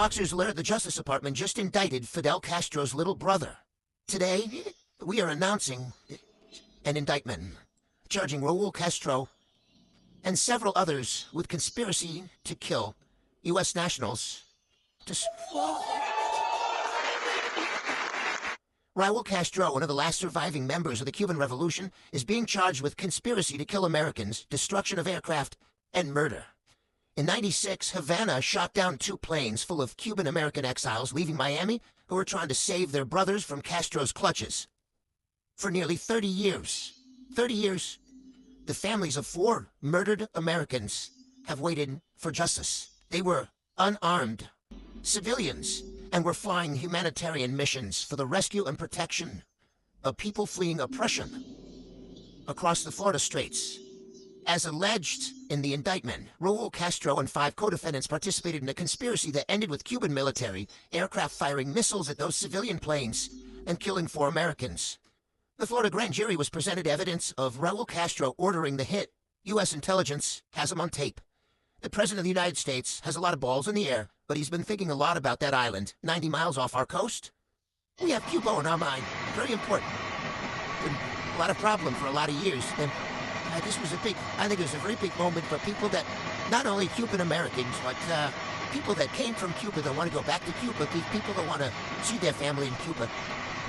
Fox News alert: the Justice Department just indicted Fidel Castro's little brother. Today, we are announcing an indictment charging Raul Castro and several others with conspiracy to kill U.S. nationals. Raul Castro, one of the last surviving members of the Cuban Revolution, is being charged with conspiracy to kill Americans, destruction of aircraft, and murder. In '96, Havana shot down 2 planes full of Cuban-American exiles leaving Miami who were trying to save their brothers from Castro's clutches. For nearly 30 years, the families of 4 murdered Americans have waited for justice. They were unarmed civilians and were flying humanitarian missions for the rescue and protection of people fleeing oppression across the Florida Straits. As alleged in the indictment, Raul Castro and 5 co-defendants participated in a conspiracy that ended with Cuban military aircraft firing missiles at those civilian planes and killing 4 Americans. The Florida grand jury was presented evidence of Raul Castro ordering the hit. U.S. intelligence has him on tape. The President of the United States has a lot of balls in the air, but he's been thinking a lot about that island, 90 miles off our coast. We have Cuba on our mind. Very important. Been a lot of problem for a lot of years, and this was I think it was a very big moment for people that, not only Cuban Americans, but people that came from Cuba that want to go back to Cuba, people that want to see their family in Cuba.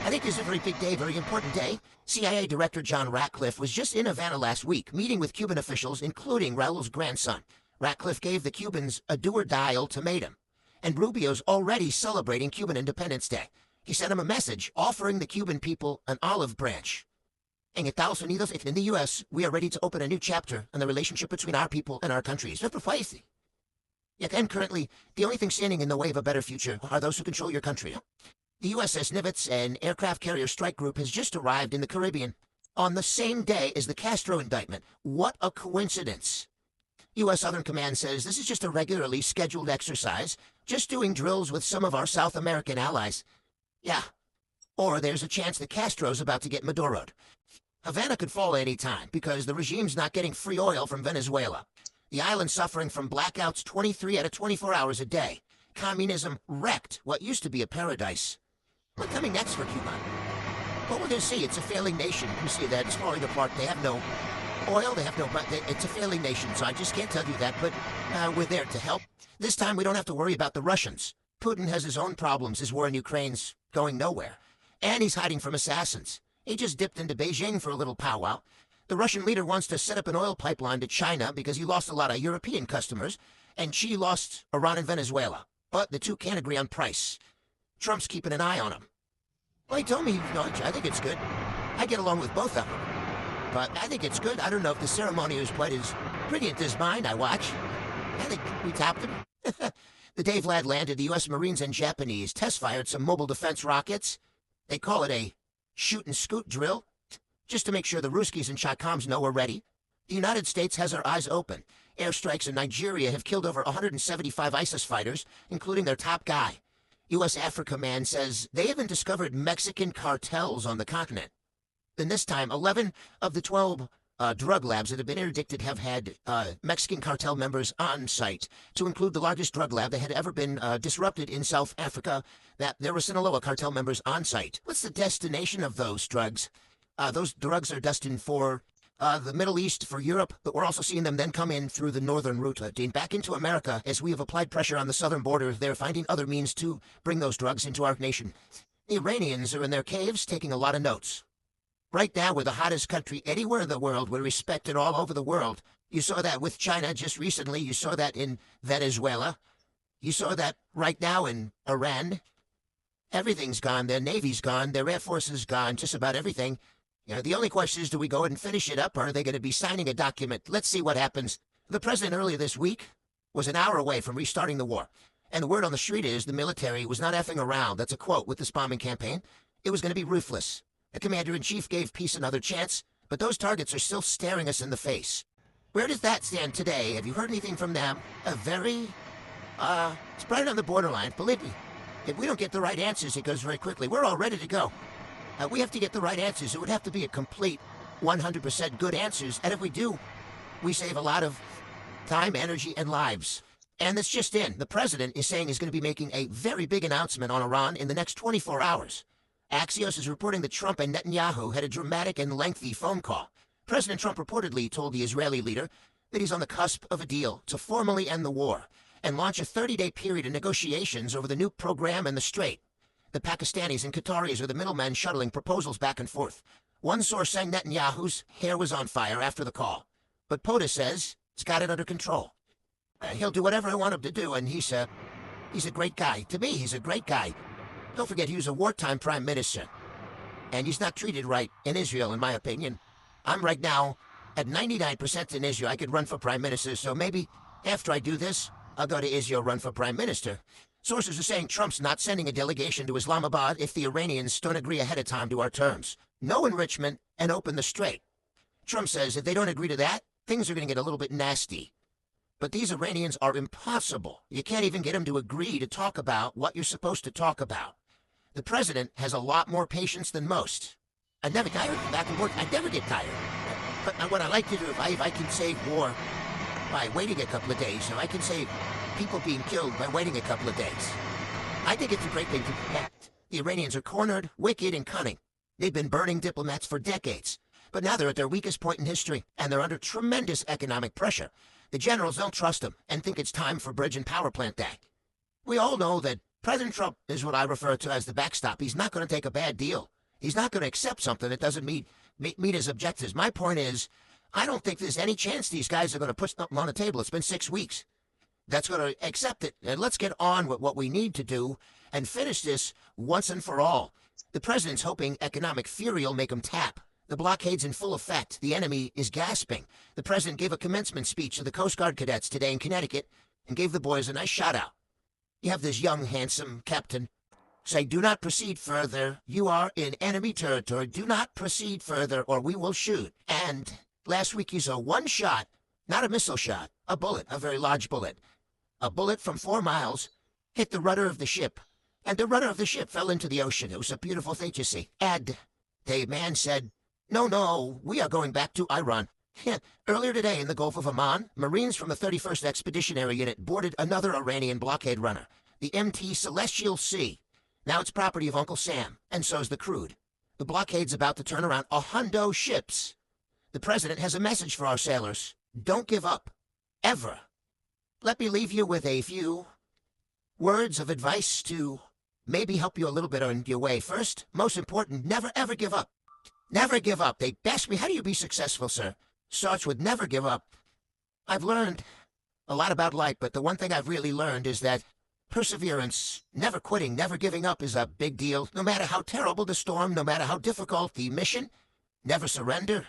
I think this is a very big day, very important day. CIA Director John Ratcliffe was just in Havana last week, meeting with Cuban officials, including Raul's grandson. Ratcliffe gave the Cubans a do-or-die ultimatum, and Rubio's already celebrating Cuban Independence Day. He sent him a message offering the Cuban people an olive branch. En Estados Unidos, in the U.S., we are ready to open a new chapter in the relationship between our people and our countries. Yet then, currently, the only thing standing in the way of a better future are those who control your country. The USS Nimitz, an aircraft carrier strike group, has just arrived in the Caribbean on the same day as the Castro indictment. What a coincidence. U.S. Southern Command says this is just a regularly scheduled exercise, just doing drills with some of our South American allies. Yeah. Or there's a chance that Castro's about to get Maduro'd. Havana could fall any time because the regime's not getting free oil from Venezuela. The island's suffering from blackouts 23 out of 24 hours a day. Communism wrecked what used to be a paradise. What's coming next for Cuba? Well, we're going to see. It's a failing nation. You see that it's falling apart. They have no oil. It's a failing nation, so I just can't tell you that, but we're there to help. This time we don't have to worry about the Russians. Putin has his own problems. His war in Ukraine's going nowhere. And he's hiding from assassins. He just dipped into Beijing for a little powwow. The Russian leader wants to set up an oil pipeline to China because he lost a lot of European customers, and Xi lost Iran and Venezuela. But the two can't agree on price. Trump's keeping an eye on him. Well, he told me, I think it's good. I get along with both of them. But I think it's good. I don't know if the ceremony is quite as brilliant as mine I watch. I think we topped him. The day Vlad landed, the U.S. Marines and Japanese test-fired some mobile defense rockets. They call it a shoot-and-scoot drill, just to make sure the Ruskies and Choctoms know we're ready. The United States has our eyes open. Airstrikes in Nigeria have killed over 175 ISIS fighters, including their top guy. U.S. Africa man says they haven't discovered Mexican cartels on the continent. Then this time, 11 of the 12 drug labs that have been interdicted have had Mexican cartel members on site, to include the largest drug lab that had ever been disrupted in South Africa, that there were Sinaloa cartel members on site. What's the destination of those drugs? Those drugs are destined for the Middle East, for Europe, but we're also seeing them then come in through the northern route, back into America. As we have applied pressure on the southern border, they're finding other means to bring those drugs into our nation. The Iranians are in their caves taking a lot of notes. Right now, we're the hottest country anywhere in the world. We're respected all over the world. You saw that with China just recently. You saw that in Venezuela. You saw that right now in Iran. Everything's gone. Their Navy's gone. Their Air Force is gone. Just about everything. The only question is, do we go ahead and finish it up, or are they going to be signing a document? Let's see what happens. The president earlier this week was an hour away from restarting the war. And the word on the street is the military was not effing around. That's a quote with this bombing campaign. It was going to be ruthless. The commander-in-chief gave peace another chance, but those targets are still staring us in the face. Where does that stand today? Have you heard anything from them? It's right on the borderline. Believe me, if we don't get the right answers, it goes very quickly. We're all ready to go. We have to get the right answers. It would have to be a complete 100% good answers, and if we do, we save a lot of time, energy, and lives. And that's just in. The president is saying he's going to be making a very big announcement on Iran in the next 24 hours. Axios is reporting that Trump and Netanyahu had a dramatic and lengthy phone call. President Trump reportedly told the Israeli leader that he's on the cusp of a deal to formally end the war and launch a 30-day period of negotiations over the nuke program and the Strait. The Pakistanis and Qataris are the middlemen shuttling proposals back and forth. One source saying Netanyahu's hair was on fire after the call, but POTUS says he's got it under control. He'll do whatever I want him to do, and he's a great guy. To me, he's a great guy. Don't forget, he was a wartime prime minister, and he's not treated right in Israel, in my opinion. I'm right now at 99% in Israel. I could run for prime minister, so maybe after I do this, I'll go to Israel, run for prime minister. Sources are saying Trump's not sending a delegation to Islamabad if the Iranians don't agree ahead of time to our terms. No enrichment and open the Strait. Trump says if they don't agree to that, things are going to get a little bit nasty. But these Iranians are impossible. You can't even get them to agree to talk about what you're supposed to talk about. The president has a lot more patience than most. I never tired back and forth. I never get tired. But what I like to do, if I can save war by waiting a couple of days, or I can save people being killed by waiting a couple of days, I think it's a great thing to protect. The Iranians are cornered, wicked, and cunning. They've been burning diplomats for decades. But now they're at their weakest point in history, and they're under tremendous economic pressure. The generals don't trust them and think it's time for Bridge and Power Plant Day. We all know that President Trump is what I refer to as the backstop. He's not going to take a bad deal. He's not going to accept something that doesn't meet his objectives. My point is, I don't think there's any chance these guys are going to put something on the table. It's been 6 weeks. That's going to accept it. And let's get on with what we need to do and finish this once and for all. The president's hoping economic fury will make him tap. The blockade's in full effect. The enemy is gasping. The president gave a commencement speech to the Coast Guard cadets today in Connecticut and gave the boys a nice shout-out. You have this young, handsome captain say, "Do not proceed further. You are in enemy territory. Do not proceed further or we will shoot." And last week he saw one shot, not a missile shot, a bullet, a very large bullet. A bullet from 4 miles hit the rudder of the ship, and the rudder of the ship fell into the ocean. It was a beautiful thing to see. And the man said, No, we are going back to Iran. Earlier today in the Gulf of Oman, Marines from the 31st Expeditionary Unit boarded another Iranian blockade runner, the MT Celestial Sea. Now it's property of Uncle Sam, and so's the crude. The blockade's about to turn around 100 ships. The president has a message for our sailors. Don't give up. Ever. Let me leave you with a few words of advice to maybe help you a little bit on your way. First, most important, never ever give up. Never give up. They ask me, how do you be successful, sir? Starts with never give up. I've learned a lot about life, but the one thing I've really learned is that perseverance, never quitting, never giving up is a big deal. No matter how terrible the storm, no matter how difficult the mission, never surrender,